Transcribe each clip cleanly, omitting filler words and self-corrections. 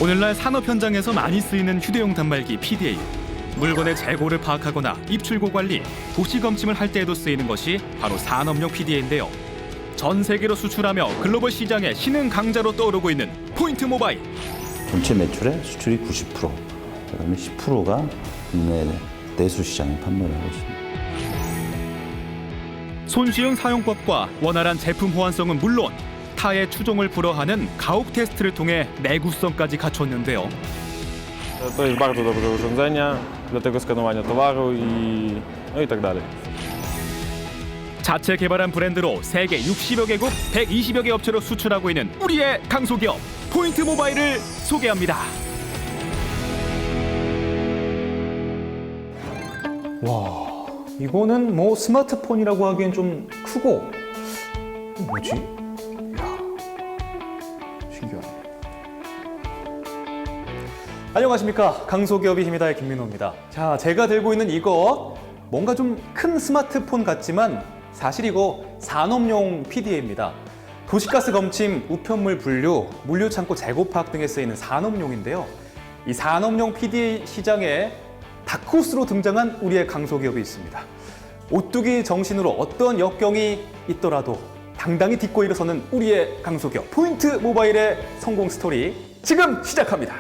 오늘날 산업 현장에서 많이 쓰이는 휴대용 단말기 PDA. 물건의 재고를 파악하거나 입출고 관리, 도시 검침을 할 때에도 쓰이는 것이 바로 산업용 PDA인데요. 전 세계로 수출하며 글로벌 시장의 신흥 강자로 떠오르고 있는 포인트 모바일. 전체 매출의 수출이 90%, 그다음에 10%가 국내 내수 시장에 판매를 하고 있습니다. 손쉬운 사용법과 원활한 제품 호환성은 물론 타의 추종을 불허하는 가혹 테스트를 통해 내구성까지 갖췄는데요. To jest bardzo dobre urządzenie do tego skanowania towaru i tak dalej. 자체 개발한 브랜드로 세계 60여 개국 120여 개 업체로 수출하고 있는 우리의 강소기업 포인트 모바일을 소개합니다. 와, 이거는 뭐 스마트폰이라고 하기엔 좀 크고 뭐지? 이야, 신기하네. 안녕하십니까, 강소기업의 힘이다의 김민호입니다. 자, 제가 들고 있는 이거 뭔가 좀 큰 스마트폰 같지만 사실 이거 산업용 PDA입니다. 도시가스 검침, 우편물 분류, 물류 창고 재고 파악 등에 쓰이는 산업용인데요. 이 산업용 PDA 시장에 다크호스로 등장한 우리의 강소기업이 있습니다. 오뚜기 정신으로 어떤 역경이 있더라도 당당히 딛고 일어서는 우리의 강소기업 포인트 모바일의 성공 스토리 지금 시작합니다.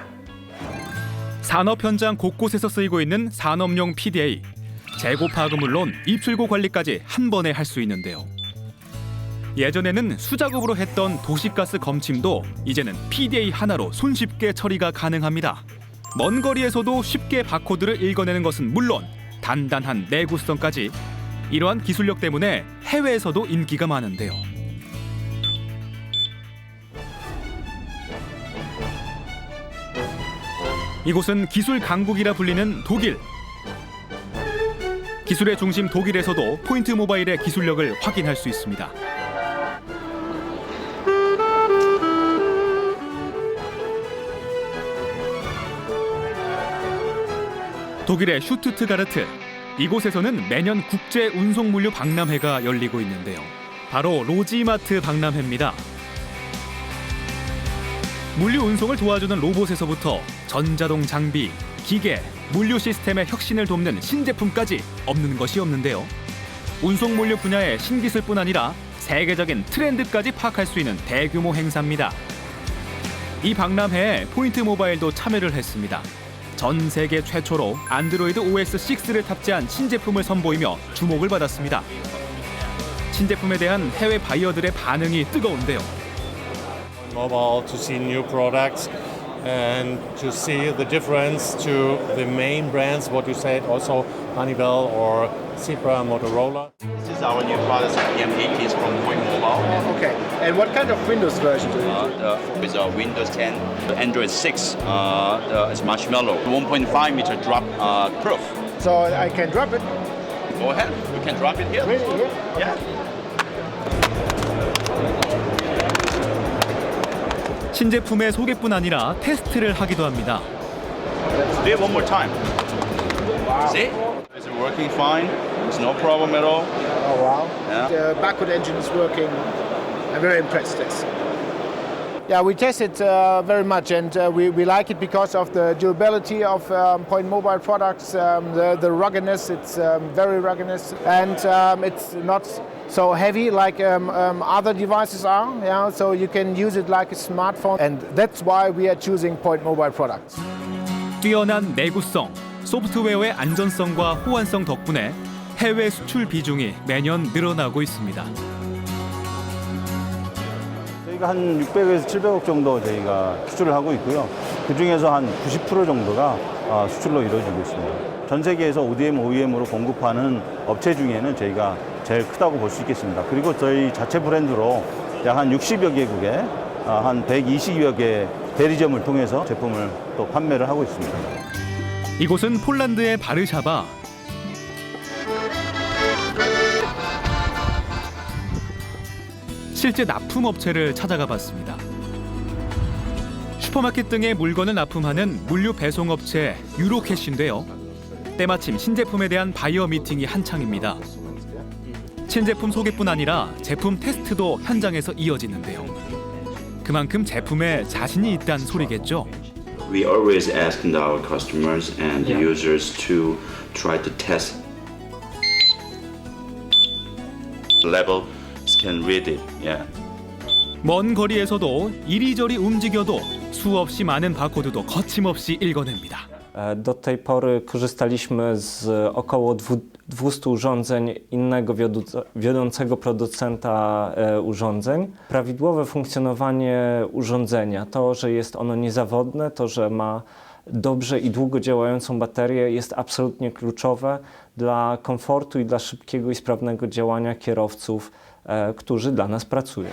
산업 현장 곳곳에서 쓰이고 있는 산업용 PDA. 재고 파악은 물론 입출고 관리까지 한 번에 할 수 있는데요. 예전에는 수작업으로 했던 도시가스 검침도 이제는 PDA 하나로 손쉽게 처리가 가능합니다. 먼 거리에서도 쉽게 바코드를 읽어내는 것은 물론 단단한 내구성까지 이러한 기술력 때문에 해외에서도 인기가 많은데요. 이곳은 기술 강국이라 불리는 독일. 기술의 중심 독일에서도 포인트 모바일의 기술력을 확인할 수 있습니다. 독일의 슈투트가르트. 이곳에서는 매년 국제 운송 물류 박람회가 열리고 있는데요. 바로 로지마트 박람회입니다. 물류 운송을 도와주는 로봇에서부터 전자동 장비, 기계, 물류 시스템의 혁신을 돕는 신제품까지 없는 것이 없는데요. 운송 물류 분야의 신기술뿐 아니라 세계적인 트렌드까지 파악할 수 있는 대규모 행사입니다. 이 박람회에 포인트 모바일도 참여를 했습니다. 전 세계 최초로 안드로이드 OS 6를 탑재한 신제품을 선보이며 주목을 받았습니다. 신제품에 대한 해외 바이어들의 반응이 뜨거운데요. Mobile to see new products and to see the difference to the main brands, what you said, also Honeywell or Zebra, Motorola. This is our new product, PM80 is from Point Mobile. Okay, and what kind of Windows version do you do? With Windows 10, Android 6, it's Marshmallow, 1.5 meter drop proof. So I can drop it. Go ahead, you can drop it here. Really? Yeah. 신제품의 소개뿐 아니라 테스트를 하기도 합니다. Do it one more time. See? It's working fine. It's no problem at all. Oh wow. Yeah. The barcode engine is working. I'm very impressed with this. Yeah, we test it very much, and we like it because of the durability of Point Mobile products, the ruggedness. It's very ruggedness, and it's not so heavy like other devices are. Yeah, so you can use it like a smartphone, and that's why we are choosing Point Mobile products. 뛰어난 내구성, 소프트웨어의 안전성과 호환성 덕분에 해외 수출 비중이 매년 늘어나고 있습니다. 저희가 한 600에서 700억 정도 저희가 수출을 하고 있고요. 그 중에서 한 90% 정도가 수출로 이루어지고 있습니다. 전 세계에서 ODM, OEM으로 공급하는 업체 중에는 저희가 제일 크다고 볼 수 있겠습니다. 그리고 저희 자체 브랜드로 약 한 60여 개국에 한 120여 개 대리점을 통해서 제품을 또 판매를 하고 있습니다. 이곳은 폴란드의 바르샤바. 실제 납품업체를 찾아가 봤습니다. 슈퍼마켓 등의 물건을 납품하는 물류 배송업체 유로캐시인데요. 때마침 신제품에 대한 바이어 미팅이 한창입니다. 신제품 소개뿐 아니라 제품 테스트도 현장에서 이어지는데요. 그만큼 제품에 자신이 있다는 소리겠죠. We always ask our customers and the users to try to test level can read it. Yeah. 먼 거리에서도 이리저리 움직여도 수없이 많은 바코드도 거침없이 읽어냅니다. Do tej pory korzystaliśmy z około 200 urządzeń innego wiodącego producenta urządzeń. Prawidłowe funkcjonowanie urządzenia, to, że jest ono niezawodne, to, że ma dobrze i długo działającą baterię, jest absolutnie kluczowe dla komfortu i dla szybkiego i sprawnego działania kierowców, którzy dla nas pracują.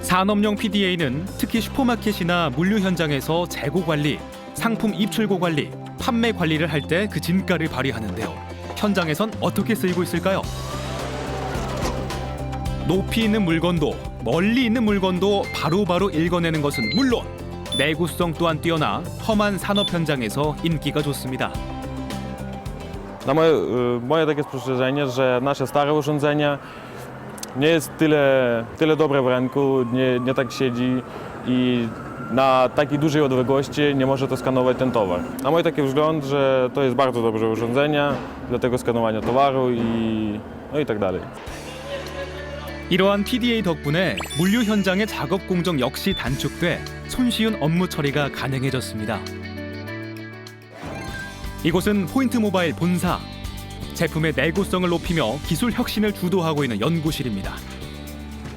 산업용 PDA는 특히 슈퍼마켓이나 물류 현장에서 재고 관리, 상품 입출고 관리, 판매 관리를 할 때 그 진가를 발휘하는데요. 현장에선 어떻게 쓰이고 있을까요? 높이 있는 물건도 멀리 있는 물건도 바로바로 읽어내는 것은 물론 내구성 또한 뛰어나 험한 산업 현장에서 인기가 좋습니다. Moje takie spostrzeżenie, że nasze stare urządzenia nie jest tyle dobre w ręku, nie tak siedzi i na takiej dużej odległości nie może to skanować ten towar. Na mój taki wzgląd, że to jest bardzo dobre urządzenie dla tego skanowania towaru i tak dalej. 이러한 PDA 덕분에 물류 현장의 작업 공정 역시 단축돼 손쉬운 업무 처리가 가능해졌습니다. 이곳은 포인트 모바일 본사. 제품의 내구성을 높이며 기술 혁신을 주도하고 있는 연구실입니다.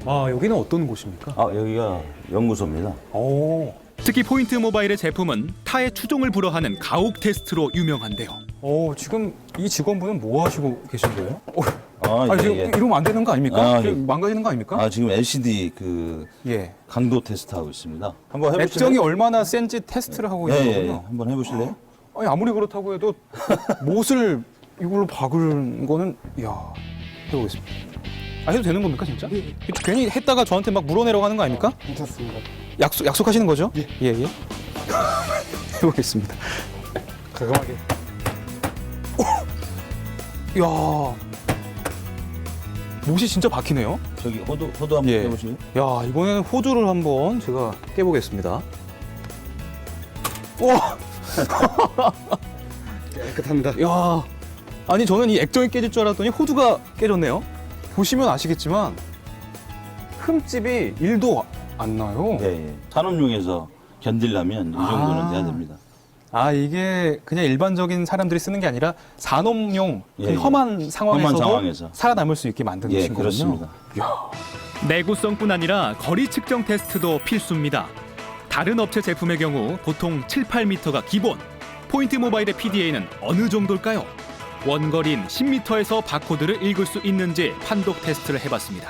아, 여기는 어떤 곳입니까? 여기가 연구소입니다. 오, 특히 포인트 모바일의 제품은 타의 추종을 불허하는 가혹 테스트로 유명한데요. 지금 이 직원분은 뭐 하시고 계신 거예요? 예, 지금 예. 이러면 안 되는 거 아닙니까? 예. 망가지는 거 아닙니까? 지금 LCD 예. 강도 테스트하고 있습니다. 한번 해보실래요? 액정이 얼마나 센지 테스트를 하고 있는 거군요. 한번 해보실래요? 아니, 아무리 그렇다고 해도 못을 이걸로 박은 거는 해보겠습니다. 해도 되는 겁니까 진짜? 괜히 했다가 저한테 막 물어내려고 하는 거 아닙니까? 괜찮습니다. 약속하시는 거죠? 예. 해보겠습니다. 과감하게. 야, 못이 진짜 박히네요. 저기 호두 한번 예. 해보실래요? 야, 이번에는 호두를 한번 제가 깨보겠습니다. 와, 깨끗합니다. 야, 아니 저는 이 액정이 깨질 줄 알았더니 호두가 깨졌네요. 보시면 아시겠지만 흠집이 1도 안 나요. 예. 산업용에서 견디려면 이 정도는 돼야 됩니다. 이게 그냥 일반적인 사람들이 쓰는 게 아니라 산업용 그 험한 상황에서도 살아남을 수 있게 만든 것인 거군요. 그렇습니다. 내구성뿐 아니라 거리 측정 테스트도 필수입니다. 다른 업체 제품의 경우 보통 7, 8m가 기본. 포인트 모바일의 PDA는 어느 정도일까요? 원거리인 10m에서 바코드를 읽을 수 있는지 판독 테스트를 해봤습니다.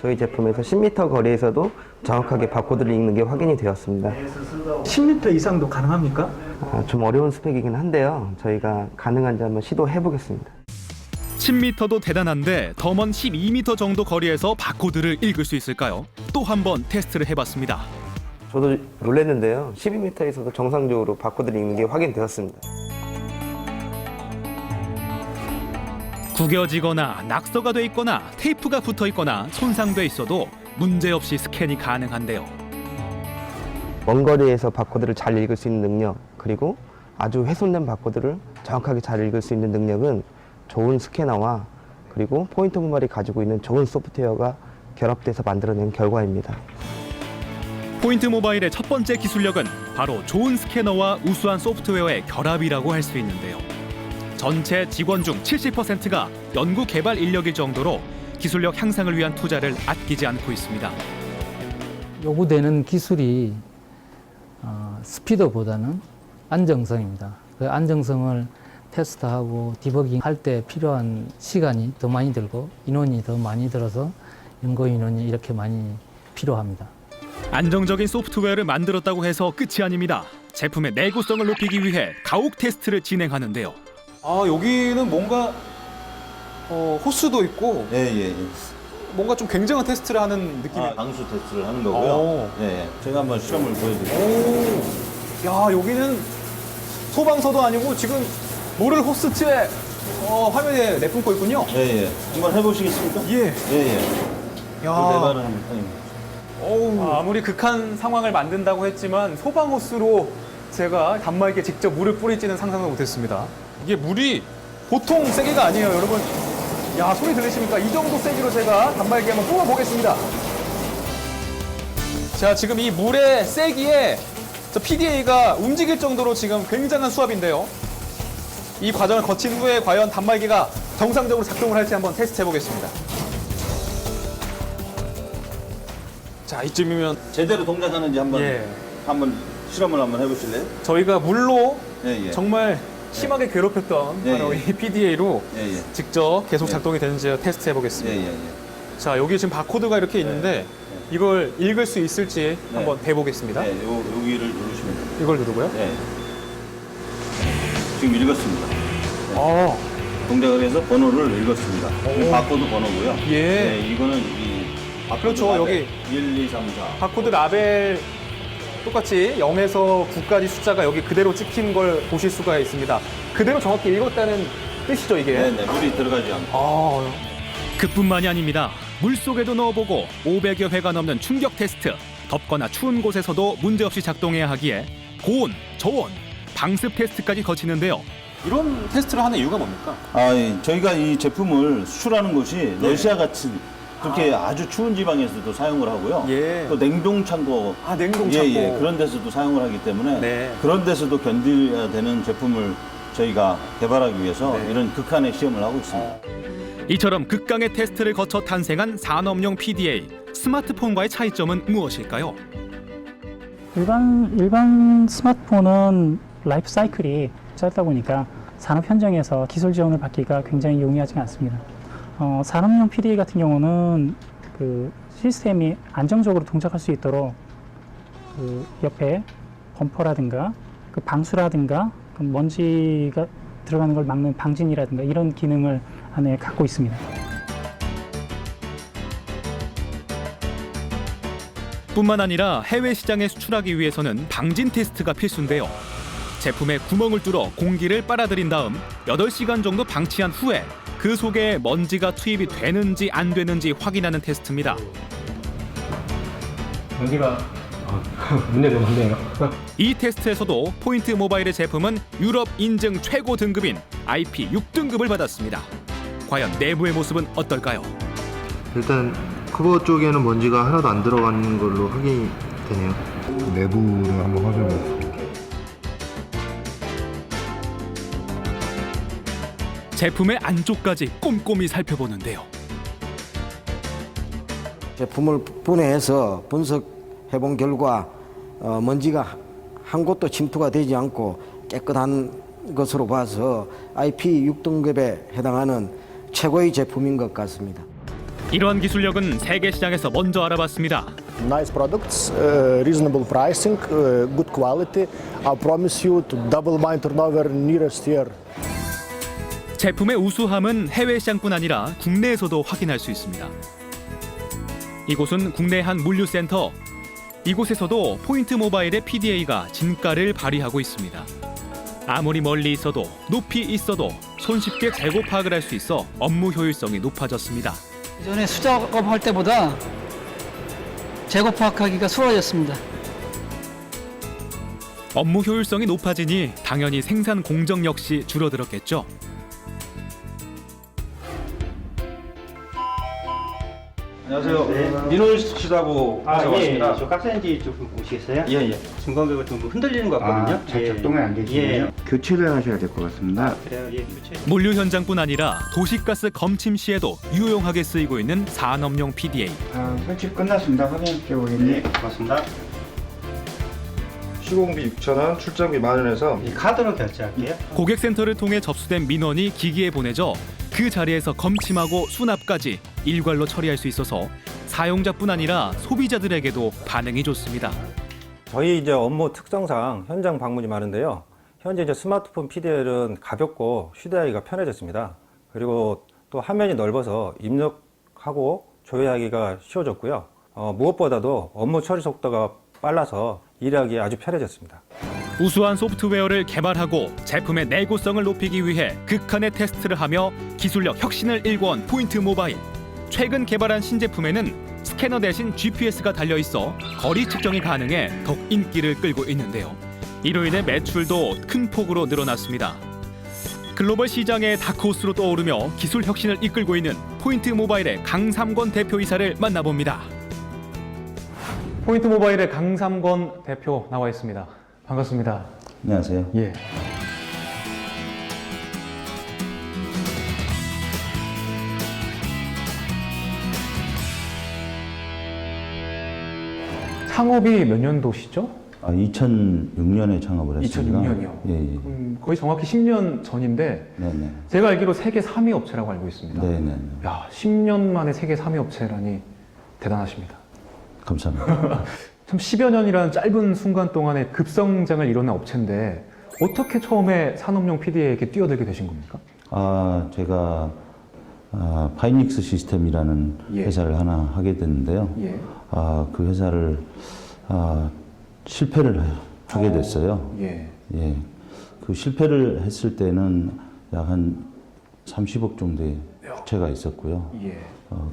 저희 제품에서 10m 거리에서도 정확하게 바코드를 읽는 게 확인이 되었습니다. 10m 이상도 가능합니까? 좀 어려운 스펙이긴 한데요. 저희가 가능한지 한번 시도해 보겠습니다. 10m도 대단한데 더 먼 12m 정도 거리에서 바코드를 읽을 수 있을까요? 또 한 번 테스트를 해봤습니다. 저도 놀랐는데요. 12m에서도 정상적으로 바코드를 읽는 게 확인되었습니다. 구겨지거나 낙서가 돼 있거나 테이프가 붙어 있거나 손상돼 있어도 문제없이 스캔이 가능한데요. 먼 거리에서 바코드를 잘 읽을 수 있는 능력, 그리고 아주 훼손된 바코드를 정확하게 잘 읽을 수 있는 능력은 좋은 스캐너와 그리고 포인트 모바일이 가지고 있는 좋은 소프트웨어가 결합돼서 만들어낸 결과입니다. 포인트 모바일의 첫 번째 기술력은 바로 좋은 스캐너와 우수한 소프트웨어의 결합이라고 할 수 있는데요. 전체 직원 중 70%가 연구 개발 인력일 정도로 기술력 향상을 위한 투자를 아끼지 않고 있습니다. 요구되는 기술이 스피드보다는 안정성입니다. 그 안정성을 테스트하고 디버깅 할 때 필요한 시간이 더 많이 들고 인원이 더 많이 들어서 연구 인원이 이렇게 많이 필요합니다. 안정적인 소프트웨어를 만들었다고 해서 끝이 아닙니다. 제품의 내구성을 높이기 위해 가혹 테스트를 진행하는데요. 여기는 뭔가 호스도 있고 뭔가 좀 굉장한 테스트를 하는 느낌이. 방수 테스트를 하는 거고요. 제가 한번 시험을 보여드릴게요. 야, 여기는 소방서도 아니고 지금 물을 호스트에 화면에 내뿜고 있군요. 예, 예. 한번 해보시겠습니까? 예. 예, 예. 야. 대발을 한번. 아무리 극한 상황을 만든다고 했지만 소방호스로 제가 단말기에 직접 물을 뿌릴지는 상상도 못했습니다. 이게 물이 보통 세기가 아니에요, 여러분. 야, 소리 들리십니까? 이 정도 세기로 제가 단말기 한번 뽑아보겠습니다. 자, 지금 이 물의 세기에 저 PDA가 움직일 정도로 지금 굉장한 수압인데요. 이 과정을 거친 후에 과연 단말기가 정상적으로 작동을 할지 한번 테스트 해보겠습니다. 자, 이쯤이면 제대로 동작하는지 한번 실험을 한번 해보실래요? 저희가 물로 예, 예. 정말 심하게 괴롭혔던 예, 바로 예. 이 PDA로 예, 예. 직접 계속 작동이 되는지 테스트 해보겠습니다. 예, 예, 예. 자, 여기 지금 바코드가 이렇게 있는데 이걸 읽을 수 있을지 네. 한번 대보겠습니다. 네, 여기를 누르시면 됩니다. 이걸 누르고요. 네. 지금 읽었습니다. 네. 동작을 해서 번호를 읽었습니다. 이 바코드 번호고요. 예. 네, 이거는 이 바코드 그렇죠, 라벨. 여기 1, 2, 3, 4. 바코드 라벨 똑같이 0에서 9까지 숫자가 여기 그대로 찍힌 걸 보실 수가 있습니다. 그대로 정확히 읽었다는 뜻이죠, 이게? 네, 네, 물이 들어가지 않고. 그뿐만이 아닙니다. 물속에도 넣어보고 500여 회가 넘는 충격 테스트. 덥거나 추운 곳에서도 문제없이 작동해야 하기에 고온, 저온, 방습 테스트까지 거치는데요. 이런 테스트를 하는 이유가 뭡니까? 저희가 이 제품을 수출하는 곳이 러시아 같이 그렇게 아주 추운 지방에서도 사용을 하고요. 예. 또 냉동 창고, 냉동 창고. 예, 그런 데서도 사용을 하기 때문에 네. 그런 데서도 견뎌야 되는 제품을 저희가 개발하기 위해서 네. 이런 극한의 시험을 하고 있습니다. 이처럼 극강의 테스트를 거쳐 탄생한 산업용 PDA. 스마트폰과의 차이점은 무엇일까요? 일반 스마트폰은 라이프 사이클이 짧다 보니까 산업 현장에서 기술 지원을 받기가 굉장히 용이하지 않습니다. 산업용 PDA 같은 경우는 그 시스템이 안정적으로 동작할 수 있도록 그 옆에 범퍼라든가 그 방수라든가 그 먼지가 들어가는 걸 막는 방진이라든가 이런 기능을 안에 갖고 있습니다. 뿐만 아니라 해외 시장에 수출하기 위해서는 방진 테스트가 필수인데요. 제품에 구멍을 뚫어 공기를 빨아들인 다음 8시간 정도 방치한 후에 그 속에 먼지가 투입이 되는지 안 되는지 확인하는 테스트입니다. 여기가 문제가 많네요. 이 테스트에서도 포인트 모바일의 제품은 유럽 인증 최고 등급인 IP 6등급을 받았습니다. 과연 내부의 모습은 어떨까요? 일단 커버 쪽에는 먼지가 하나도 안 들어가는 걸로 확인이 되네요. 내부를 한번 확인해 보겠습니다. 제품의 안쪽까지 꼼꼼히 살펴보는데요. 제품을 분해해서 분석해본 결과 먼지가 한 곳도 침투가 되지 않고 깨끗한 것으로 봐서 IP 6등급에 해당하는 최고의 제품인 것 같습니다. 이러한 기술력은 세계 시장에서 먼저 알아봤습니다. Nice products, reasonable pricing, good quality. I promise you to double my turnover nearest year. 제품의 우수함은 해외 시장뿐 아니라 국내에서도 확인할 수 있습니다. 이곳은 국내 한 물류센터. 이곳에서도 포인트 모바일의 PDA가 진가를 발휘하고 있습니다. 아무리 멀리 있어도 높이 있어도 손쉽게 재고 파악을 할 수 있어 업무 효율성이 높아졌습니다. 예전에 수작업할 때보다 재고 파악하기가 수월해졌습니다. 업무 효율성이 높아지니 당연히 생산 공정 역시 줄어들었겠죠. 안녕하세요. 민원 씨라고 들어왔습니다. 저 가스레인지 좀 보시겠어요? 예. 중간벽을 좀 흔들리는 것 같거든요. 잘 작동이 안 되시네요. 교체를 하셔야 될 것 같습니다. 그래요. 예, 교체. 물류 현장뿐 아니라 도시가스 검침 시에도 유용하게 쓰이고 있는 산업용 PDA. 설치 끝났습니다. 확인해 보겠니? 고맙습니다. 시공비 6,000원, 출장비 10,000원에서 이 카드로 결제할게요. 고객센터를 통해 접수된 민원이 기기에 보내져 그 자리에서 검침하고 수납까지 일괄로 처리할 수 있어서 사용자뿐 아니라 소비자들에게도 반응이 좋습니다. 저희 이제 업무 특성상 현장 방문이 많은데요. 현재 이제 스마트폰 PDL은 가볍고 휴대하기가 편해졌습니다. 그리고 또 화면이 넓어서 입력하고 조회하기가 쉬워졌고요. 무엇보다도 업무 처리 속도가 빨라서 일하기 아주 편해졌습니다. 우수한 소프트웨어를 개발하고 제품의 내구성을 높이기 위해 극한의 테스트를 하며 기술력 혁신을 일궈온 포인트 모바일. 최근 개발한 신제품에는 스캐너 대신 GPS가 달려 있어 거리 측정이 가능해 더욱 인기를 끌고 있는데요. 이로 인해 매출도 큰 폭으로 늘어났습니다. 글로벌 시장의 다크호스로 떠오르며 기술 혁신을 이끌고 있는 포인트 모바일의 강삼권 대표이사를 만나봅니다. 포인트 모바일의 강삼권 대표 나와 있습니다. 반갑습니다. 안녕하세요. 예. 창업이 몇 년도시죠? 2006년에 창업을 했습니다. 2006년이요. 예, 예. 거의 정확히 10년 전인데 네네. 제가 알기로 세계 3위 업체라고 알고 있습니다. 네네. 야, 10년 만에 세계 3위 업체라니 대단하십니다. 감사합니다. 참 10여 년이라는 짧은 순간 동안에 급성장을 이뤄낸 업체인데 어떻게 처음에 산업용 PD에 이렇게 뛰어들게 되신 겁니까? 제가 파이닉스 시스템이라는 예. 회사를 하나 하게 됐는데요. 예. 그 회사를 실패를 하게 됐어요. 예. 예. 그 실패를 했을 때는 약 한 30억 정도의 부채가 있었고요. 예.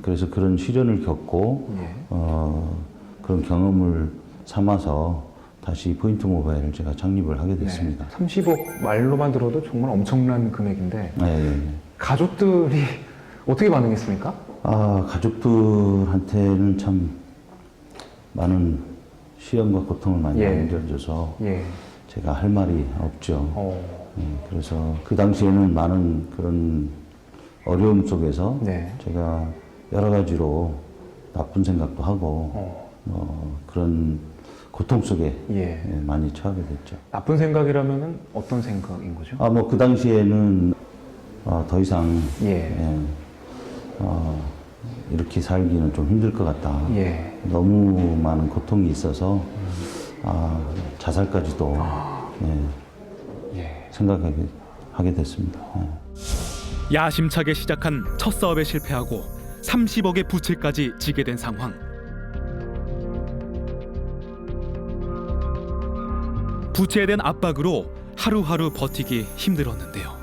그래서 그런 시련을 겪고 예. 그런 경험을 삼아서 다시 포인트 모바일을 제가 창립을 하게 됐습니다. 30억 말로만 들어도 정말 엄청난 금액인데 예. 가족들이 어떻게 반응했습니까? 가족들한테는 참 많은 시련과 고통을 많이 예. 안겨줘서 예. 제가 할 말이 없죠. 그래서 그 당시에는 많은 그런 어려움 속에서 네. 제가 여러 가지로 나쁜 생각도 하고 그런 고통 속에 예. 많이 처하게 됐죠. 나쁜 생각이라면 어떤 생각인 거죠? 뭐 그 당시에는 더 이상 예. 이렇게 살기는 좀 힘들 것 같다. 예. 너무 많은 고통이 있어서 자살까지도 생각하게 됐습니다. 야심차게 시작한 첫 사업에 실패하고 30억의 부채까지 지게 된 상황. 부채에 대한 압박으로 하루하루 버티기 힘들었는데요.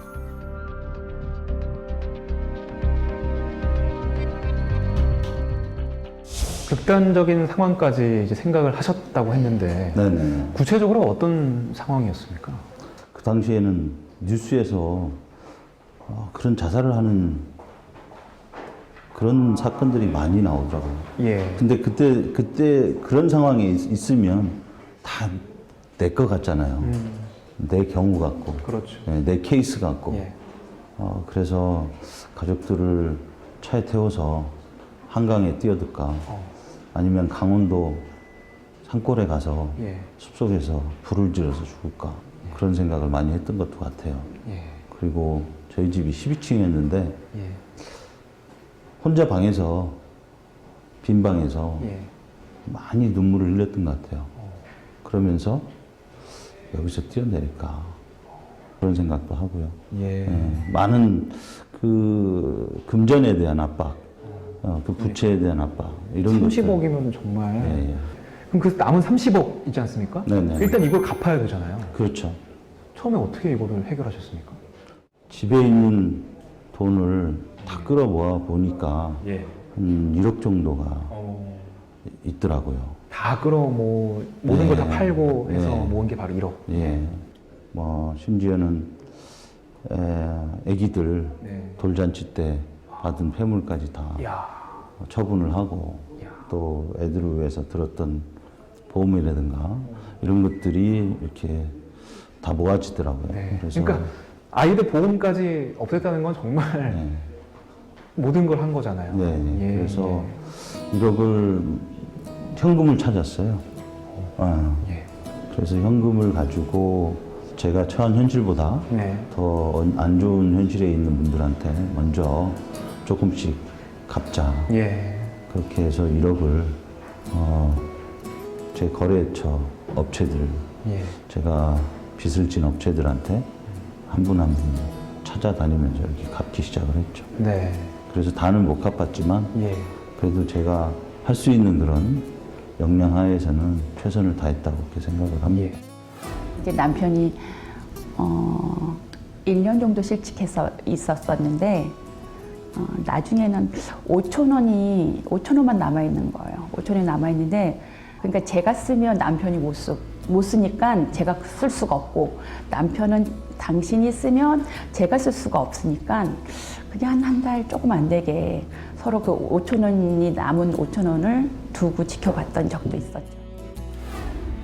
극단적인 상황까지 이제 생각을 하셨다고 했는데 네네. 구체적으로 어떤 상황이었습니까? 그 당시에는 뉴스에서 그런 자살을 하는 그런 사건들이 많이 나오더라고요. 예. 근데 그때 그런 상황에 있으면 다 내 거 같잖아요. 내 경우 같고, 그렇죠. 내 케이스 같고. 예. 그래서 가족들을 차에 태워서 한강에 뛰어들까, 아니면 강원도 산골에 가서 예. 숲속에서 불을 질러서 죽을까, 그런 생각을 많이 했던 것도 같아요. 예. 그리고 저희 집이 12층이었는데 예. 혼자 방에서, 빈 방에서 예. 많이 눈물을 흘렸던 것 같아요. 그러면서 여기서 뛰어내릴까, 그런 생각도 하고요. 예. 많은 그 금전에 대한 압박, 그 부채에 대한 압박, 이런 30억이면 정말. 예. 그럼 그 남은 30억 있지 않습니까? 네네. 일단 이걸 갚아야 되잖아요. 그렇죠. 처음에 어떻게 이거를 해결하셨습니까? 집에 있는 돈을 다 끌어 모아 보니까 예. 한 1억 정도가 있더라고요. 다 모든 걸 다 팔고 해서 모은 게 바로 1억. 예. 심지어는 애기들 돌잔치 때 받은 폐물까지 다 처분을 하고, 또 애들을 위해서 들었던 보험이라든가 이런 것들이 이렇게 다 모아지더라고요. 그래서 그러니까 아이들 보험까지 없앴다는 건 정말 모든 걸 한 거잖아요. 네. 그래서 1억을 현금을 찾았어요. 그래서 현금을 가지고 제가 처한 현실보다 더 안 좋은 현실에 있는 분들한테 먼저 조금씩 갚자. 그렇게 해서 1억을 제 거래처 업체들, 제가 빚을 진 업체들한테 한 분 한 분 찾아다니면서 이렇게 갚기 시작을 했죠. 그래서 다는 못 갚았지만 그래도 제가 할 수 있는 그런 역량 하에서는 최선을 다했다고 그렇게 생각을 합니다. 이제 남편이 1년 정도 실직해서 있었었는데 나중에는 5,000원만 남아 있는 거예요. 5,000원이 남아 있는데 그러니까 제가 쓰면 남편이 못 쓰니까 제가 쓸 수가 없고 남편은 당신이 쓰면 제가 쓸 수가 없으니까 그냥 한 달 조금 안 되게 서로 그 5,000원이 남은 5,000원을 두고 지켜봤던 적도 있었죠.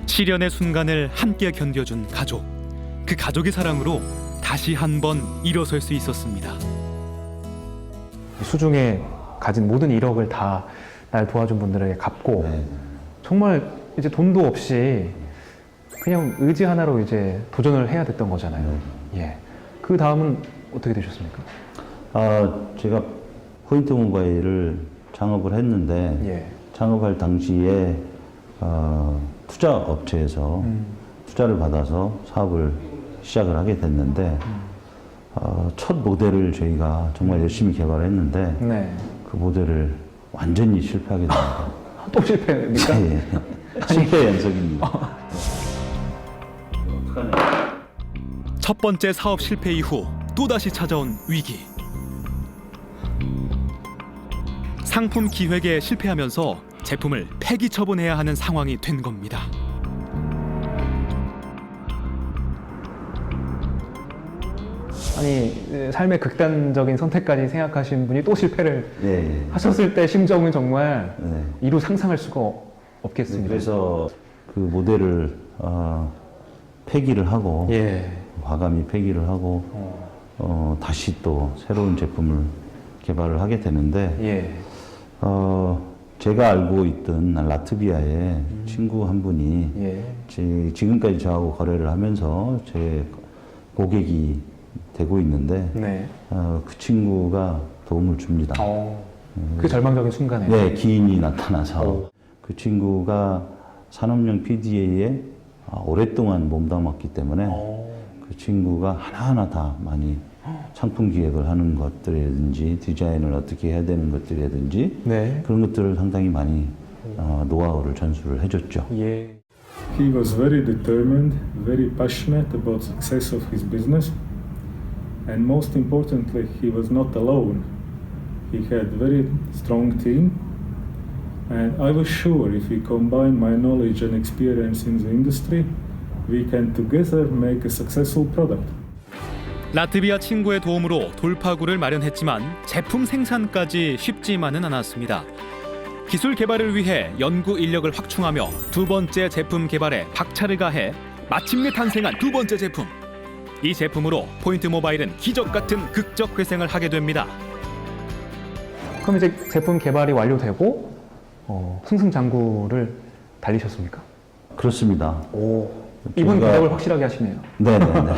시련의 순간을 함께 견뎌준 가족. 그 가족의 사랑으로 다시 한번 일어설 수 있었습니다. 수중에 가진 모든 이력을 다 날 도와준 분들에게 갚고 정말 이제 돈도 없이 그냥 의지 하나로 이제 도전을 해야 됐던 거잖아요. 예. 그 다음은 어떻게 되셨습니까? 제가 포인트 모바일을 창업을 했는데 창업할 당시에 투자 업체에서 투자를 받아서 사업을 시작을 하게 됐는데 첫 모델을 저희가 정말 열심히 개발했는데 그 모델을 완전히 실패하게 됩니다. 또 실패입니까? 예. 실패 연속입니다. 첫 번째 사업 실패 이후 또다시 찾아온 위기. 상품 기획에 실패하면서 제품을 폐기 처분해야 하는 상황이 된 겁니다. 아니 삶의 극단적인 선택까지 생각하신 분이 또 실패를 하셨을 때 심정은 정말 이루 상상할 수가 없겠습니다. 그래서 그 모델을 폐기를 하고 과감히 폐기를 하고 다시 또 새로운 제품을 개발을 하게 되는데 제가 알고 있던 라트비아의 친구 한 분이 지금까지 저하고 거래를 하면서 제 고객이 되고 있는데 그 친구가 도움을 줍니다. 그 절망적인 순간에 네, 기인이 나타나서 그 친구가 산업용 PDA에 오랫동안 몸담았기 때문에 그 친구가 하나하나 다 많이 상품 기획을 하는 것들이라든지 디자인을 어떻게 해야 되는 것들이라든지 그런 것들을 상당히 많이 노하우를 전수를 해줬죠. He was very determined, very passionate about success of his business, and most importantly, he was not alone. He had a very strong team, and I was sure if we combine my knowledge and experience in the industry, we can together make a successful product. 라트비아 친구의 도움으로 돌파구를 마련했지만 제품 생산까지 쉽지만은 않았습니다. 기술 개발을 위해 연구 인력을 확충하며 두 번째 제품 개발에 박차를 가해 마침내 탄생한 두 번째 제품. 이 제품으로 포인트 모바일은 기적 같은 극적 회생을 하게 됩니다. 그럼 이제 제품 개발이 완료되고 승승장구를 달리셨습니까? 그렇습니다. 이번 대답을 확실하게 하시네요. 네네네.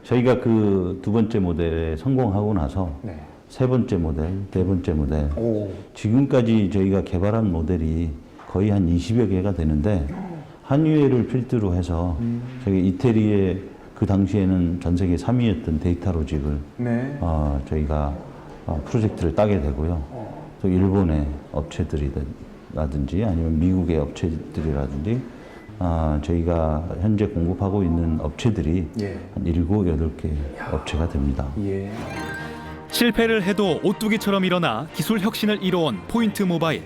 저희가 그 두 번째 모델에 성공하고 나서 세 번째 모델, 네 번째 모델 지금까지 저희가 개발한 모델이 거의 한 20여 개가 되는데 한유에를 필두로 해서 저희 이태리의 그 당시에는 전 세계 3위였던 데이터로직을 저희가 프로젝트를 따게 되고요. 또 일본의 업체들이라든지 아니면 미국의 업체들이라든지 저희가 현재 공급하고 있는 업체들이 한 7, 8개 업체가 됩니다. 실패를 해도 오뚜기처럼 일어나 기술 혁신을 이뤄온 포인트 모바일.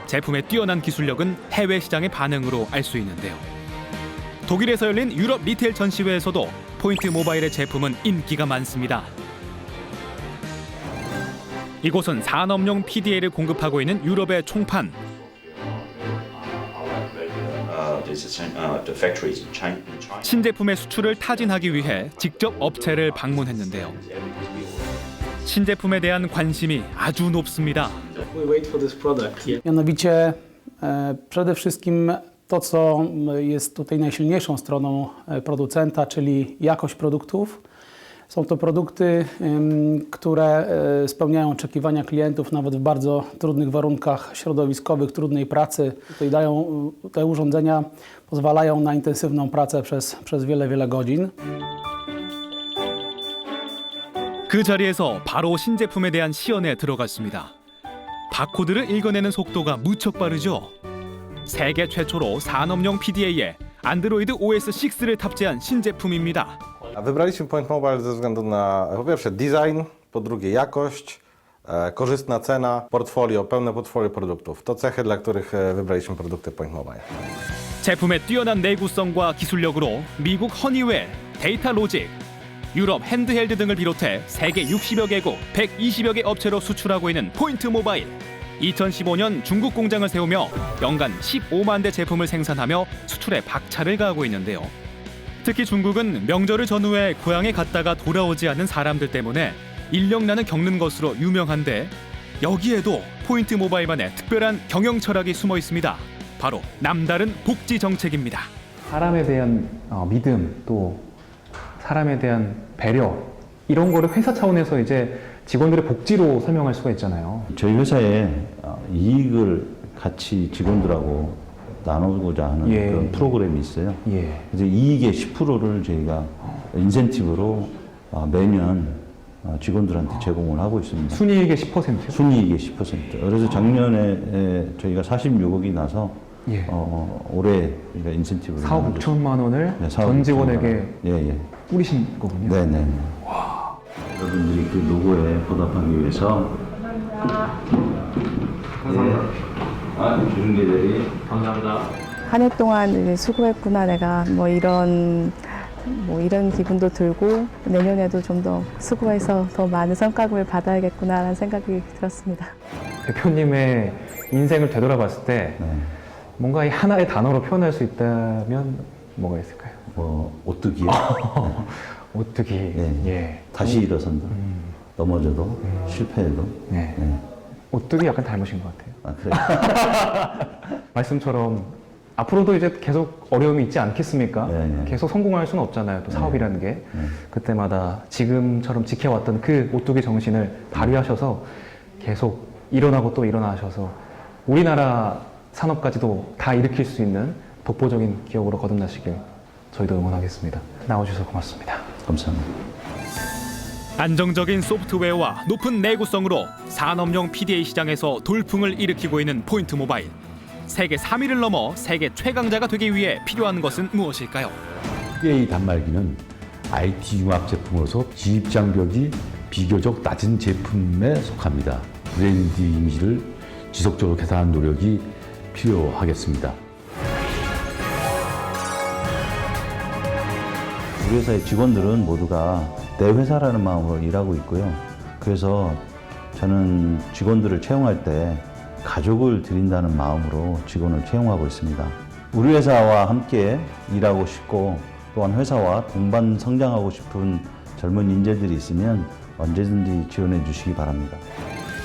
제품의 뛰어난 기술력은 해외 시장의 반응으로 알 수 있는데요. 독일에서 열린 유럽 리테일 전시회에서도 포인트 모바일의 제품은 인기가 많습니다. 이곳은 산업용 PDA를 공급하고 있는 유럽의 총판. 신제품의 수출을 타진하기 위해 직접 업체를 방문했는데요. 신제품에 대한 관심이 아주 높습니다. Mianowicie przede wszystkim to, co jest tutaj najsilniejszą stroną producenta, czyli jakość produktów. Są to produkty, które spełniają oczekiwania klientów nawet w bardzo trudnych warunkach środowiskowych, trudnej pracy. Te urządzenia pozwalają na intensywną pracę przez wiele, wiele godzin. 그 자리에서 바로 신제품에 대한 시연에 들어갔습니다. 바코드를 읽어내는 속도가 무척 빠르죠. 세계 최초로 산업용 PDA에 안드로이드 OS6를 탑재한 신제품입니다. Wybraliśmy Point Mobile ze względu na po pierwsze design, po drugie jakość, korzystna cena, portfolio, pełne portfolio produktów. To cechy, dla których wybraliśmy produkty Point Mobile. 제품의 뛰어난 내구성과 기술력으로 미국 허니웰, 데이터로직, 유럽 핸드헬드 등을 비롯해 세계 60여 개국 120여 개 업체로 수출하고 있는 포인트 모바일. 2015년 중국 공장을 세우며 연간 15만 대 제품을 생산하며 수출에 박차를 가하고 있는데요. 특히 중국은 명절을 전후해 고향에 갔다가 돌아오지 않는 사람들 때문에 인력난을 겪는 것으로 유명한데 여기에도 포인트 모바일만의 특별한 경영 철학이 숨어 있습니다. 바로 남다른 복지 정책입니다. 사람에 대한 믿음, 또 사람에 대한 배려, 이런 거를 회사 차원에서 이제 직원들의 복지로 설명할 수가 있잖아요. 저희 회사에 이익을 같이 직원들하고 나누고자 하는 그런 프로그램이 있어요. 그래서 이익의 10%를 저희가 인센티브로 매년 직원들한테 제공을 하고 있습니다. 순이익의 10%요? 순이익의 10%. 그래서 작년에 저희가 46억이 나서 올해 저희가 인센티브를 4억 6천만 원을 전 직원에게 뿌리신 거군요. 네네. 여러분들이 그 노고에 보답하기 위해서 주중계들이 감사합니다. 한 해 동안 수고했구나 내가 뭐 이런 기분도 들고 내년에도 좀 더 수고해서 더 많은 성과급을 받아야겠구나라는 생각이 들었습니다. 대표님의 인생을 되돌아봤을 때 뭔가 이 하나의 단어로 표현할 수 있다면 뭐가 있을까요? 오뚜기요. 오뚜기. 다시 일어선다. 넘어져도 실패해도. 오뚜기 약간 닮으신 것 같아요. 그래요? 말씀처럼 앞으로도 이제 계속 어려움이 있지 않겠습니까? 계속 성공할 수는 없잖아요. 또 사업이라는 게. 그때마다 지금처럼 지켜왔던 그 오뚜기 정신을 발휘하셔서 계속 일어나고 또 일어나셔서 우리나라 산업까지도 다 일으킬 수 있는 독보적인 기업으로 거듭나시길 저희도 응원하겠습니다. 나와주셔서 고맙습니다. 감사합니다. 안정적인 소프트웨어와 높은 내구성으로 산업용 PDA 시장에서 돌풍을 일으키고 있는 포인트 모바일. 세계 3위를 넘어 세계 최강자가 되기 위해 필요한 것은 무엇일까요? PDA 단말기는 IT 융합 제품으로서 진입 장벽이 비교적 낮은 제품에 속합니다. 브랜드 이미지를 지속적으로 개선하는 노력이 필요하겠습니다. 우리 회사의 직원들은 모두가 내 회사라는 마음으로 일하고 있고요. 그래서 저는 직원들을 채용할 때 가족을 드린다는 마음으로 직원을 채용하고 있습니다. 우리 회사와 함께 일하고 싶고 또한 회사와 동반 성장하고 싶은 젊은 인재들이 있으면 언제든지 지원해 주시기 바랍니다.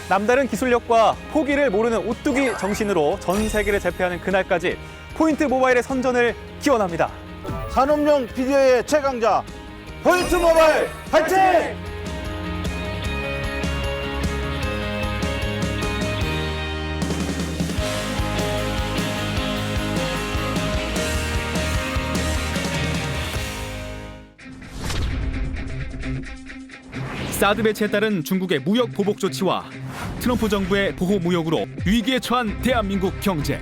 남다른 기술력과 포기를 모르는 오뚜기 정신으로 전 세계를 제패하는 그날까지 포인트 모바일의 선전을 기원합니다. 산업용 PDA의 최강자 포인트 모바일 화이팅! 사드 배치에 따른 중국의 무역 보복 조치와 트럼프 정부의 보호 무역으로 위기에 처한 대한민국 경제.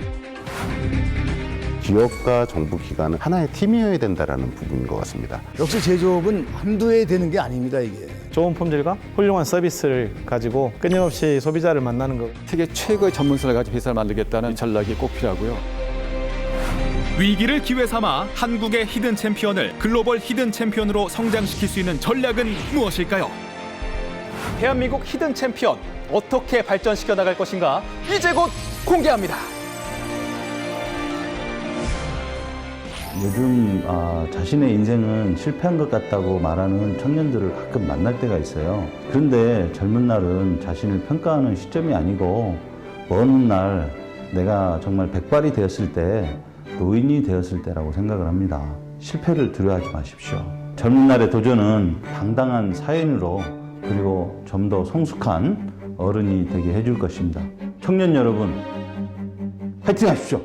기업과 정부 기관은 하나의 팀이어야 된다는 부분인 것 같습니다. 역시 제조업은 한두 해 되는 게 아닙니다, 이게. 좋은 품질과 훌륭한 서비스를 가지고 끊임없이 소비자를 만나는 것. 세계 최고의 전문성을 가지고 회사를 만들겠다는 전략이 꼭 필요하고요. 위기를 기회 삼아 한국의 히든 챔피언을 글로벌 히든 챔피언으로 성장시킬 수 있는 전략은 무엇일까요? 대한민국 히든 챔피언 어떻게 발전시켜 나갈 것인가 이제 곧 공개합니다. 요즘 자신의 인생은 실패한 것 같다고 말하는 청년들을 가끔 만날 때가 있어요. 그런데 젊은 날은 자신을 평가하는 시점이 아니고 먼 훗날 내가 정말 백발이 되었을 때, 노인이 되었을 때라고 생각을 합니다. 실패를 두려워하지 마십시오. 젊은 날의 도전은 당당한 사연으로 그리고 좀 더 성숙한 어른이 되게 해줄 것입니다. 청년 여러분, 화이팅 하십시오.